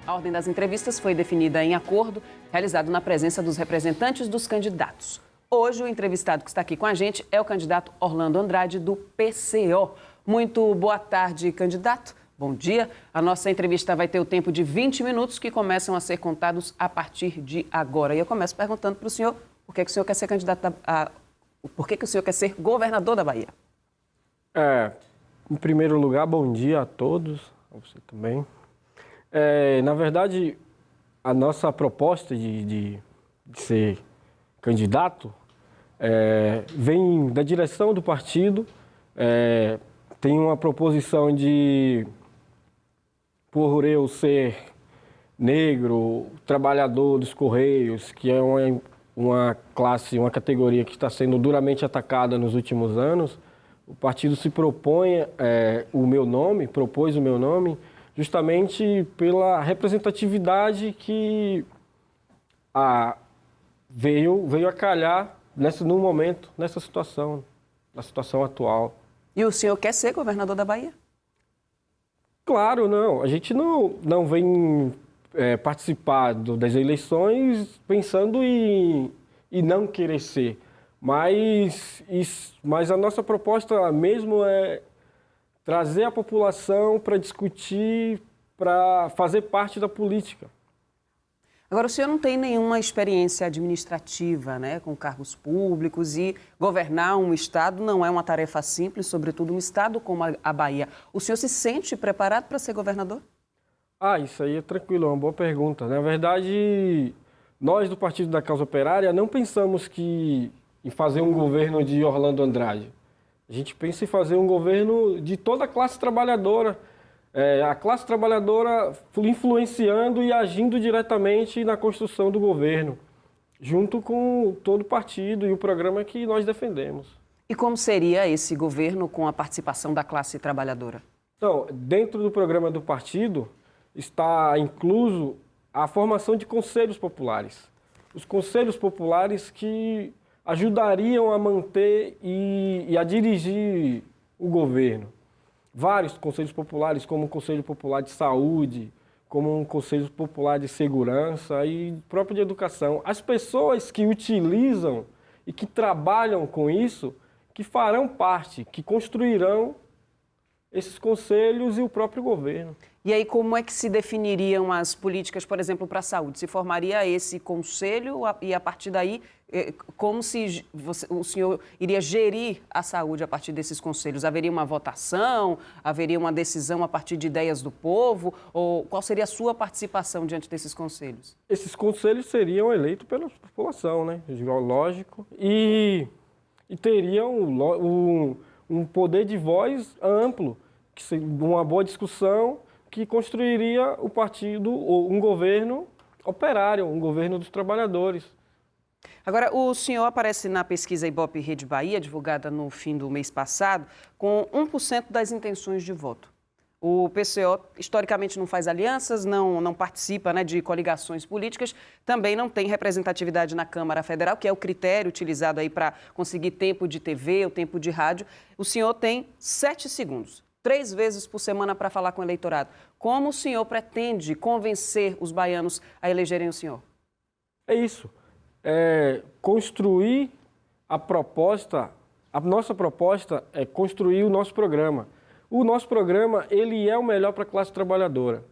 A ordem das entrevistas foi definida em acordo, realizado na presença dos representantes dos candidatos. Hoje, o entrevistado que está aqui com a gente é o candidato Orlando Andrade, do PCO. Muito boa tarde, candidato. Bom dia. A nossa entrevista vai ter o tempo de 20 minutos, que começam a ser contados a partir de agora. E eu começo perguntando para o senhor por que o senhor quer ser candidato por que o senhor quer ser governador da Bahia? Em primeiro lugar, bom dia a todos, a você também. Na verdade, a nossa proposta de ser candidato vem da direção do partido. Tem uma proposição de, por eu ser negro, trabalhador dos Correios, que é uma classe, uma categoria que está sendo duramente atacada nos últimos anos, o partido se propôs o meu nome, justamente pela representatividade que veio a calhar no momento, nessa situação, na situação atual. E o senhor quer ser governador da Bahia? Claro, não. A gente não vem participar das eleições pensando em não querer ser. Mas a nossa proposta mesmo é trazer a população para discutir, para fazer parte da política. Agora, o senhor não tem nenhuma experiência administrativa, né, com cargos públicos, e governar um estado não é uma tarefa simples, sobretudo um estado como a Bahia. O senhor se sente preparado para ser governador? Isso aí é tranquilo, é uma boa pergunta. Na verdade, nós do Partido da Causa Operária não pensamos em fazer um governo de Orlando Andrade. A gente pensa em fazer um governo de toda a classe trabalhadora, a classe trabalhadora influenciando e agindo diretamente na construção do governo, junto com todo o partido e o programa que nós defendemos. E como seria esse governo com a participação da classe trabalhadora? Então, dentro do programa do partido está incluso a formação de conselhos populares. Os conselhos populares que ajudariam a manter e a dirigir o governo. Vários conselhos populares, como o Conselho Popular de Saúde, como um Conselho Popular de Segurança e próprio de Educação. As pessoas que utilizam e que trabalham com isso, que farão parte, que construirão esses conselhos e o próprio governo. E aí, como é que se definiriam as políticas, por exemplo, para a saúde? Se formaria esse conselho e, a partir daí, como se o senhor iria gerir a saúde a partir desses conselhos? Haveria uma votação? Haveria uma decisão a partir de ideias do povo? Ou qual seria a sua participação diante desses conselhos? Esses conselhos seriam eleitos pela população, né? Lógico. E teriam um poder de voz amplo, uma boa discussão, que construiria o partido, um governo operário, um governo dos trabalhadores. Agora, o senhor aparece na pesquisa Ibope Rede Bahia, divulgada no fim do mês passado, com 1% das intenções de voto. O PCO, historicamente, não faz alianças, não participa, né, de coligações políticas, também não tem representatividade na Câmara Federal, que é o critério utilizado aí para conseguir tempo de TV, o tempo de rádio. O senhor tem 7 segundos. 3 vezes por semana para falar com o eleitorado. Como o senhor pretende convencer os baianos a elegerem o senhor? É isso. Construir a proposta. A nossa proposta é construir o nosso programa. O nosso programa, ele é o melhor para a classe trabalhadora.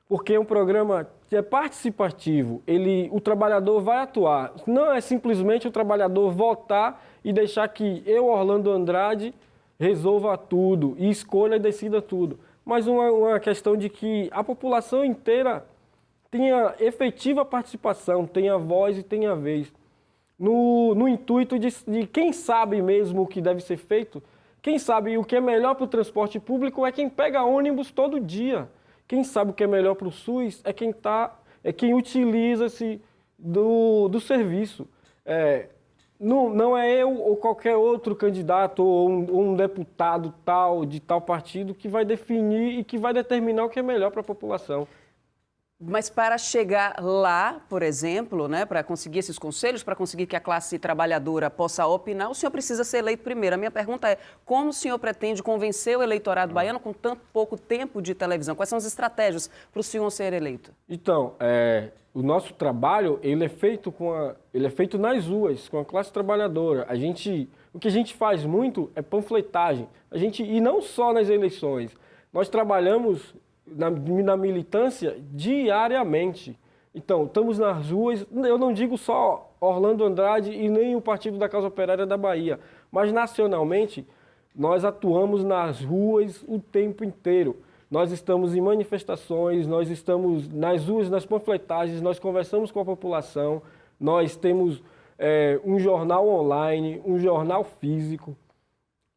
Porque é um programa que é participativo. O trabalhador vai atuar. Não é simplesmente o trabalhador votar e deixar que eu, Orlando Andrade, resolva tudo e escolha e decida tudo. Mas uma questão de que a população inteira tenha efetiva participação, tenha voz e tenha vez. No intuito de quem sabe mesmo o que deve ser feito, quem sabe o que é melhor para o transporte público é quem pega ônibus todo dia. Quem sabe o que é melhor para o SUS é quem utiliza-se do serviço. Não é eu ou qualquer outro candidato ou um deputado de tal partido que vai definir e que vai determinar o que é melhor para a população. Mas para chegar lá, por exemplo, né, para conseguir esses conselhos, para conseguir que a classe trabalhadora possa opinar, o senhor precisa ser eleito primeiro. A minha pergunta é, como o senhor pretende convencer o eleitorado baiano com tanto pouco tempo de televisão? Quais são as estratégias para o senhor ser eleito? Então, o nosso trabalho ele é feito nas ruas, com a classe trabalhadora. O que a gente faz muito é panfletagem. E não só nas eleições. Nós trabalhamos na militância diariamente. Então, estamos nas ruas, eu não digo só Orlando Andrade e nem o Partido da Causa Operária da Bahia, mas nacionalmente nós atuamos nas ruas o tempo inteiro. Nós estamos em manifestações, nós estamos nas ruas, nas panfletagens, nós conversamos com a população, nós temos um jornal online, um jornal físico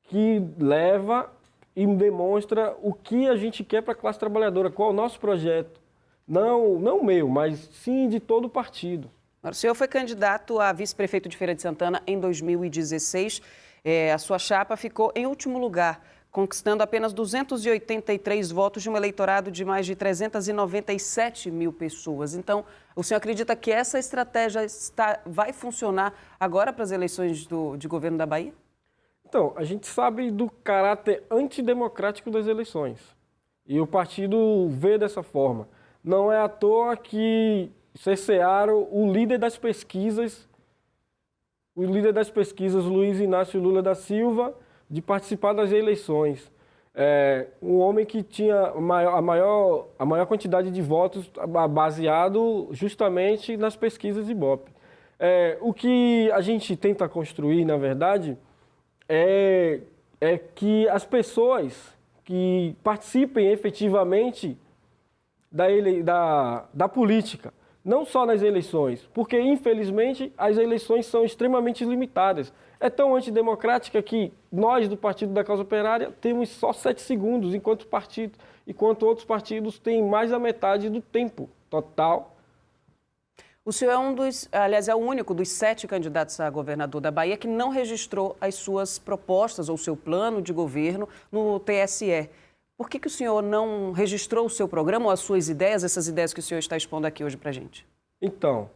que leva e demonstra o que a gente quer para a classe trabalhadora, qual é o nosso projeto. Não o meu, mas sim de todo o partido. O senhor foi candidato a vice-prefeito de Feira de Santana em 2016. A sua chapa ficou em último lugar, conquistando apenas 283 votos de um eleitorado de mais de 397 mil pessoas. Então, o senhor acredita que essa estratégia vai funcionar agora para as eleições de governo da Bahia? Então, a gente sabe do caráter antidemocrático das eleições. E o partido vê dessa forma. Não é à toa que cercearam o líder das pesquisas, Luiz Inácio Lula da Silva, de participar das eleições. Um homem que tinha a maior quantidade de votos baseado justamente nas pesquisas Ibope. O que a gente tenta construir, na verdade, é que as pessoas que participem efetivamente da política, não só nas eleições, porque, infelizmente, as eleições são extremamente limitadas. É tão antidemocrática que nós, do Partido da Causa Operária, temos só 7 segundos, enquanto outros partidos têm mais da metade do tempo total. O senhor é o único dos 7 candidatos a governador da Bahia que não registrou as suas propostas ou seu plano de governo no TSE. Por que o senhor não registrou o seu programa ou as suas ideias, essas ideias que o senhor está expondo aqui hoje para a gente? Então,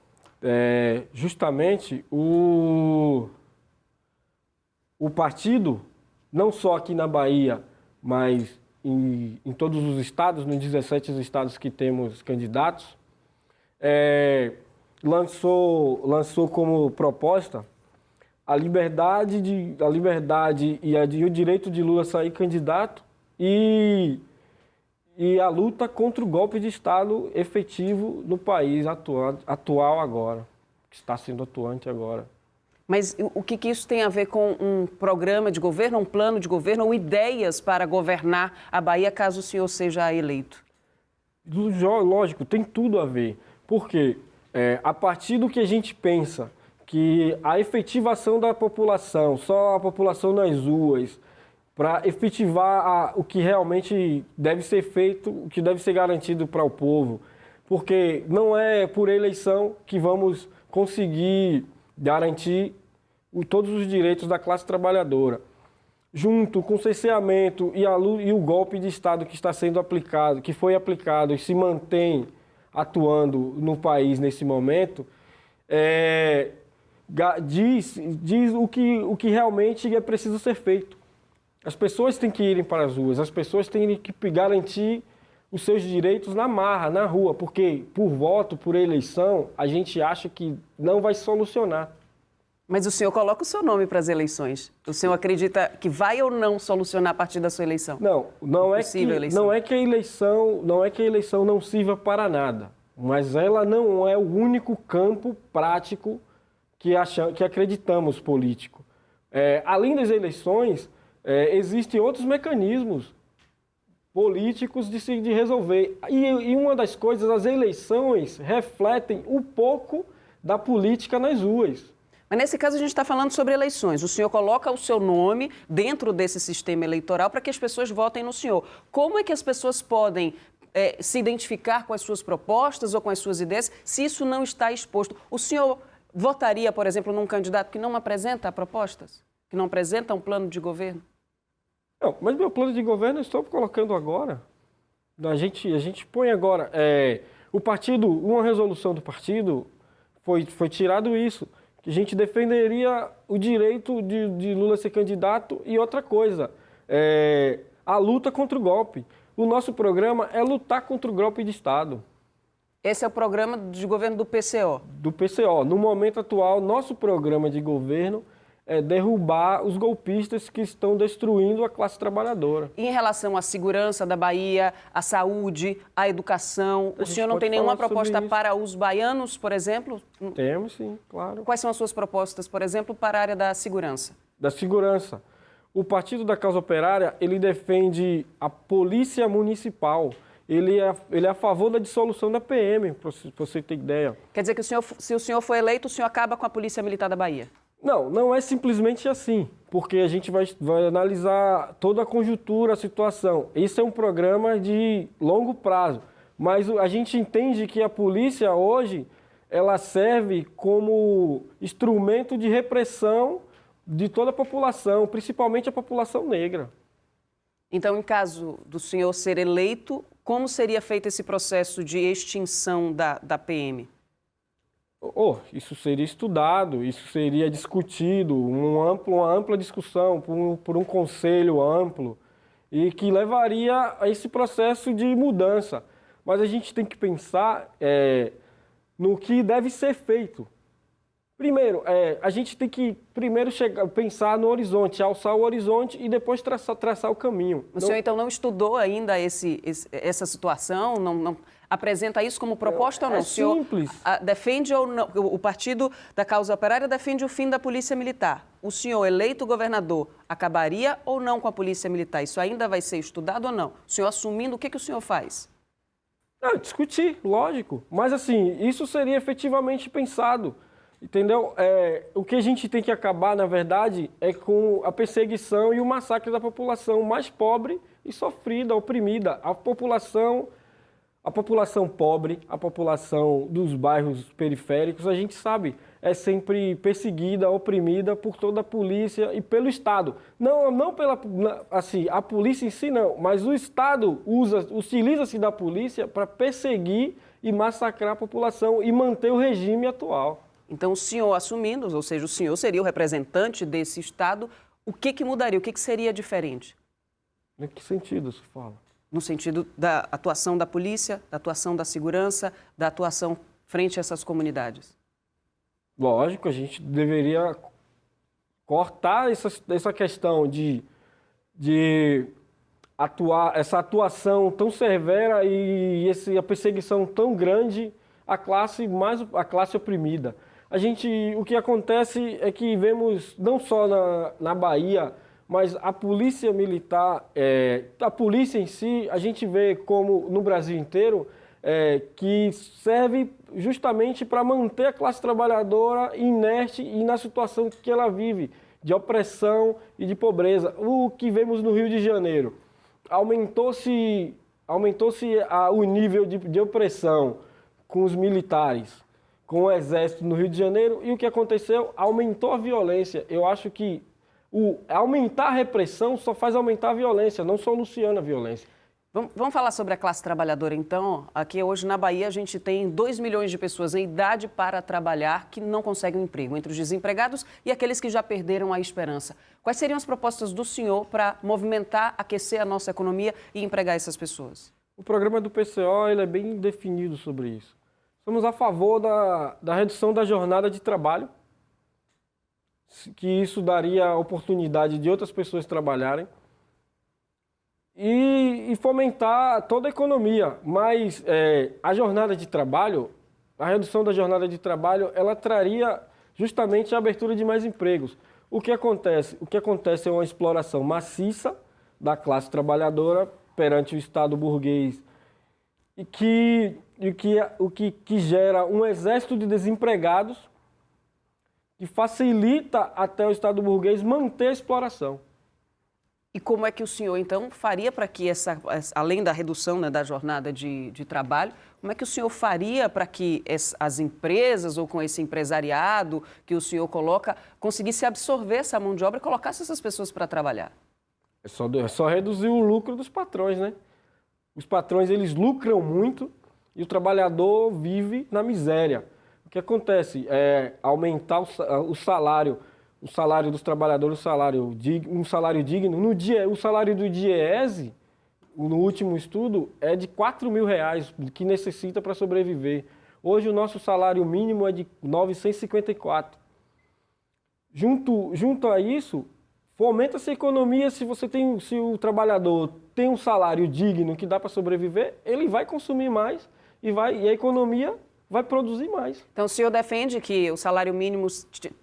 justamente o partido, não só aqui na Bahia, mas em todos os estados, nos 17 estados que temos candidatos, lançou como proposta a liberdade e o direito de Lula sair candidato e a luta contra o golpe de Estado efetivo no país atual agora, que está sendo atuante agora. Mas o que isso tem a ver com um programa de governo, um plano de governo ou ideias para governar a Bahia caso o senhor seja eleito? Lógico, tem tudo a ver. Por quê? A partir do que a gente pensa que a efetivação da população, só a população nas ruas, para efetivar o que realmente deve ser feito, o que deve ser garantido para o povo. Porque não é por eleição que vamos conseguir garantir todos os direitos da classe trabalhadora. Junto com o cerceamento e o golpe de Estado que está sendo aplicado, que foi aplicado e se mantém atuando no país nesse momento, diz o que realmente é preciso ser feito. As pessoas têm que irem para as ruas, as pessoas têm que garantir os seus direitos na marra, na rua, porque por voto, por eleição, a gente acha que não vai solucionar. Mas o senhor coloca o seu nome para as eleições. O senhor acredita que vai ou não solucionar a partir da sua eleição? Não é que a eleição não sirva para nada, mas ela não é o único campo prático que acreditamos político. Além das eleições, existem outros mecanismos políticos de resolver. E uma das coisas, as eleições refletem um pouco da política nas ruas. Mas nesse caso a gente está falando sobre eleições. O senhor coloca o seu nome dentro desse sistema eleitoral para que as pessoas votem no senhor. Como é que as pessoas podem se identificar com as suas propostas ou com as suas ideias se isso não está exposto? O senhor votaria, por exemplo, num candidato que não apresenta propostas? Que não apresenta um plano de governo? Não, mas meu plano de governo eu estou colocando agora. A gente põe agora. O partido, uma resolução do partido, foi tirado isso, que a gente defenderia o direito de Lula ser candidato e outra coisa, a luta contra o golpe. O nosso programa é lutar contra o golpe de Estado. Esse é o programa de governo do PCO? Do PCO. No momento atual, nosso programa de governo é derrubar os golpistas que estão destruindo a classe trabalhadora. E em relação à segurança da Bahia, à saúde, à educação, o senhor não tem nenhuma proposta para os baianos, por exemplo? Temos, sim, claro. Quais são as suas propostas, por exemplo, para a área da segurança? Da segurança. O Partido da Causa Operária, ele defende a polícia municipal. Ele é a favor da dissolução da PM, para você ter ideia. Quer dizer que se o senhor for eleito, o senhor acaba com a Polícia Militar da Bahia? Não, não é simplesmente assim, porque a gente vai analisar toda a conjuntura, a situação. Esse é um programa de longo prazo, mas a gente entende que a polícia hoje, ela serve como instrumento de repressão de toda a população, principalmente a população negra. Então, em caso do senhor ser eleito, como seria feito esse processo de extinção da PM? Isso seria estudado, isso seria discutido, uma ampla discussão por um conselho amplo e que levaria a esse processo de mudança. Mas a gente tem que pensar no que deve ser feito. Primeiro, a gente tem que pensar no horizonte, alçar o horizonte e depois traçar o caminho. O senhor, então, não estudou ainda essa situação? Não apresenta isso como proposta ou não? É simples. O senhor defende ou não? O Partido da Causa Operária defende o fim da Polícia Militar. O senhor, eleito governador, acabaria ou não com a Polícia Militar? Isso ainda vai ser estudado ou não? O senhor assumindo, o que o senhor faz? Discutir, lógico. Mas, assim, isso seria efetivamente pensado. Entendeu? O que a gente tem que acabar, na verdade, é com a perseguição e o massacre da população mais pobre e sofrida, oprimida. A população pobre, a população dos bairros periféricos, a gente sabe, é sempre perseguida, oprimida por toda a polícia e pelo Estado. Não pela, assim, a polícia em si não, mas o Estado utiliza-se da polícia para perseguir e massacrar a população e manter o regime atual. Então, o senhor assumindo, ou seja, o senhor seria o representante desse Estado, o que mudaria? O que seria diferente? Em que sentido isso fala? No sentido da atuação da polícia, da atuação da segurança, da atuação frente a essas comunidades? Lógico, a gente deveria cortar essa questão de atuar, essa atuação tão severa e a perseguição tão grande à classe oprimida. O que acontece é que vemos, não só na Bahia, mas a polícia militar, a polícia em si, a gente vê como no Brasil inteiro, que serve justamente para manter a classe trabalhadora inerte e na situação que ela vive, de opressão e de pobreza. O que vemos no Rio de Janeiro, aumentou-se o nível de opressão com os militares, com o exército no Rio de Janeiro, e o que aconteceu? Aumentou a violência. Eu acho que aumentar a repressão só faz aumentar a violência, não soluciona a violência. Vamos falar sobre a classe trabalhadora, então. Aqui hoje na Bahia a gente tem 2 milhões de pessoas em idade para trabalhar que não conseguem um emprego, entre os desempregados e aqueles que já perderam a esperança. Quais seriam as propostas do senhor para movimentar, aquecer a nossa economia e empregar essas pessoas? O programa do PCO ele é bem definido sobre isso. Somos a favor da redução da jornada de trabalho, que isso daria a oportunidade de outras pessoas trabalharem, e fomentar toda a economia. Mas a jornada de trabalho, a redução da jornada de trabalho, ela traria justamente a abertura de mais empregos. O que acontece? O que acontece é uma exploração maciça da classe trabalhadora perante o Estado burguês, o que gera um exército de desempregados que facilita até o Estado burguês manter a exploração. E como é que o senhor, então, faria para que, além da redução, né, da jornada de trabalho, como é que o senhor faria para que as empresas ou com esse empresariado que o senhor coloca, conseguisse absorver essa mão de obra e colocasse essas pessoas para trabalhar? É só reduzir o lucro dos patrões, né? Os patrões, eles lucram muito e o trabalhador vive na miséria. O que acontece é aumentar o salário dos trabalhadores, um salário digno. No dia, o salário do DIEESE, no último estudo, é de R$4.000 que necessita para sobreviver. Hoje o nosso salário mínimo é de 954. Junto a isso, fomenta-se a economia. Se o trabalhador tem um salário digno que dá para sobreviver, ele vai consumir mais e a economia vai produzir mais. Então, o senhor defende que o salário mínimo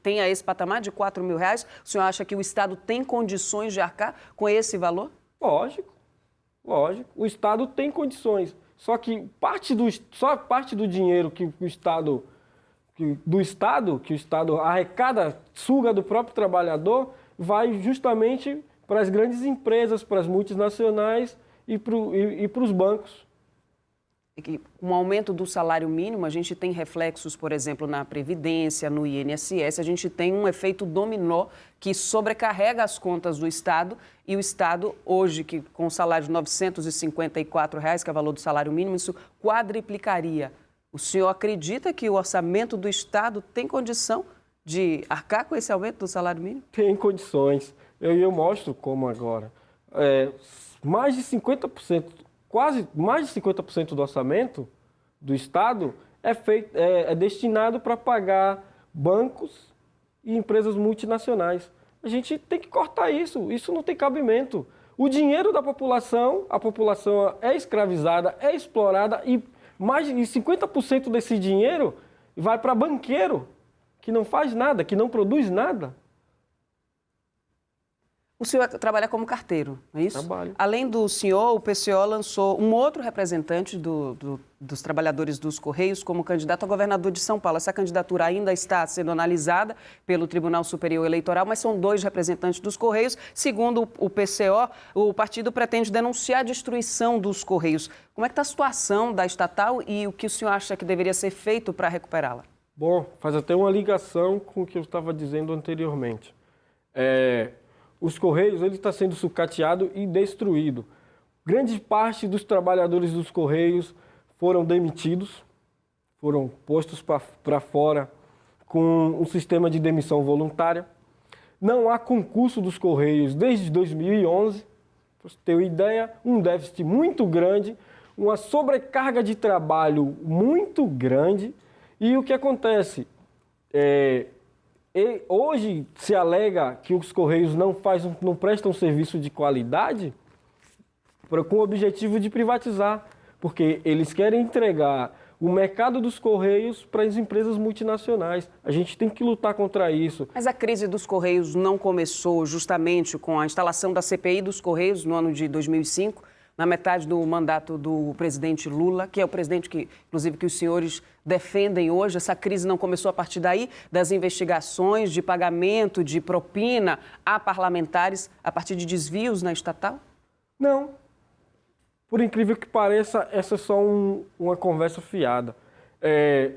tenha esse patamar de R$4.000? O senhor acha que o Estado tem condições de arcar com esse valor? Lógico. O Estado tem condições. Só que parte do dinheiro que o Estado arrecada, suga do próprio trabalhador, vai justamente para as grandes empresas, para as multinacionais e para os bancos. Com o aumento do salário mínimo, a gente tem reflexos, por exemplo, na Previdência, no INSS, a gente tem um efeito dominó que sobrecarrega as contas do Estado, e o Estado, hoje, que com o salário de R$954, que é o valor do salário mínimo, isso quadriplicaria. O senhor acredita que o orçamento do Estado tem condição de arcar com esse aumento do salário mínimo? Tem condições. Eu mostro como agora. Mais de 50%, quase mais de 50% do orçamento do Estado é destinado para pagar bancos e empresas multinacionais. A gente tem que cortar isso. Isso não tem cabimento. O dinheiro da população, a população é escravizada, é explorada e mais de 50% desse dinheiro vai para banqueiro, que não faz nada, que não produz nada. O senhor trabalha como carteiro, não é isso? Trabalho. Além do senhor, o PCO lançou um outro representante dos trabalhadores dos Correios como candidato a governador de São Paulo. Essa candidatura ainda está sendo analisada pelo Tribunal Superior Eleitoral, mas são 2 representantes dos Correios. Segundo o PCO, o partido pretende denunciar a destruição dos Correios. Como é que está a situação da estatal e o que o senhor acha que deveria ser feito para recuperá-la? Bom, faz até uma ligação com o que eu estava dizendo anteriormente. Os Correios está sendo sucateado e destruído. Grande parte dos trabalhadores dos Correios foram demitidos, foram postos para fora com um sistema de demissão voluntária. Não há concurso dos Correios desde 2011, para você ter uma ideia, um déficit muito grande, uma sobrecarga de trabalho muito grande. E o que acontece? Hoje se alega que os Correios não prestam serviço de qualidade com o objetivo de privatizar, porque eles querem entregar o mercado dos Correios para as empresas multinacionais. A gente tem que lutar contra isso. Mas a crise dos Correios não começou justamente com a instalação da CPI dos Correios no ano de 2005, na metade do mandato do presidente Lula, que é o presidente que, inclusive, que os senhores defendem hoje. Essa crise não começou a partir daí, das investigações de pagamento de propina a parlamentares a partir de desvios na estatal? Não. Por incrível que pareça, essa é só uma conversa fiada.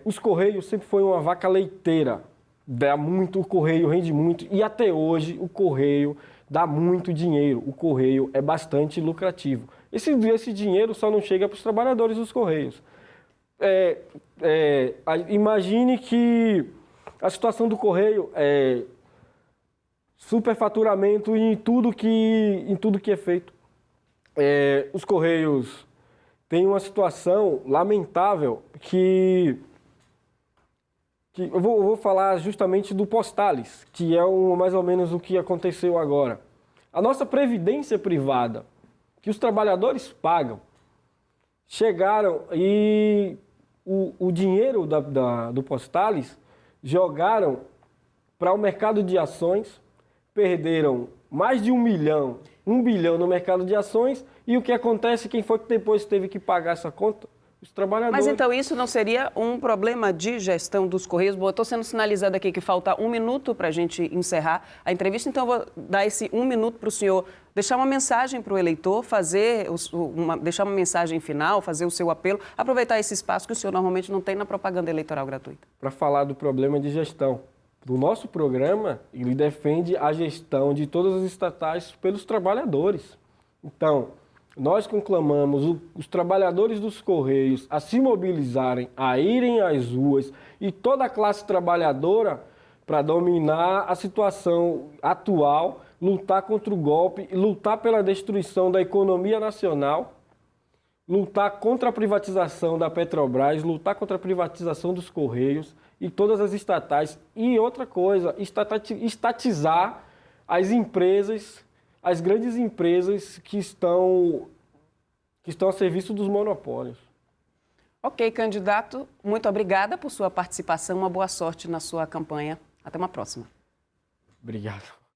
Os Correios sempre foi uma vaca leiteira. Dá muito, o Correio rende muito. E até hoje o Correio dá muito dinheiro. O Correio é bastante lucrativo. Esse dinheiro só não chega para os trabalhadores dos Correios. Imagine que a situação do Correio é superfaturamento em tudo que é feito. Os Correios têm uma situação lamentável que eu vou falar justamente do Postales, que é mais ou menos o que aconteceu agora. A nossa previdência privada, que os trabalhadores pagam, chegaram e o dinheiro do Postales jogaram para o mercado de ações, perderam mais de 1 bilhão no mercado de ações, e o que acontece, quem foi que depois teve que pagar essa conta? Os trabalhadores. Mas então isso não seria um problema de gestão dos Correios? Bom, eu estou sendo sinalizado aqui que falta 1 minuto para a gente encerrar a entrevista, então eu vou dar esse 1 minuto para o senhor deixar uma mensagem para o eleitor, deixar uma mensagem final, fazer o seu apelo, aproveitar esse espaço que o senhor normalmente não tem na propaganda eleitoral gratuita. Para falar do problema de gestão. Do nosso programa, ele defende a gestão de todas as estatais pelos trabalhadores. Então, nós conclamamos os trabalhadores dos Correios a se mobilizarem, a irem às ruas e toda a classe trabalhadora para dominar a situação atual, lutar contra o golpe, lutar pela destruição da economia nacional, lutar contra a privatização da Petrobras, lutar contra a privatização dos Correios e todas as estatais. E outra coisa, estatizar as empresas, as grandes empresas que estão a serviço dos monopólios. Ok, candidato, muito obrigada por sua participação. Uma boa sorte na sua campanha. Até uma próxima. Obrigado.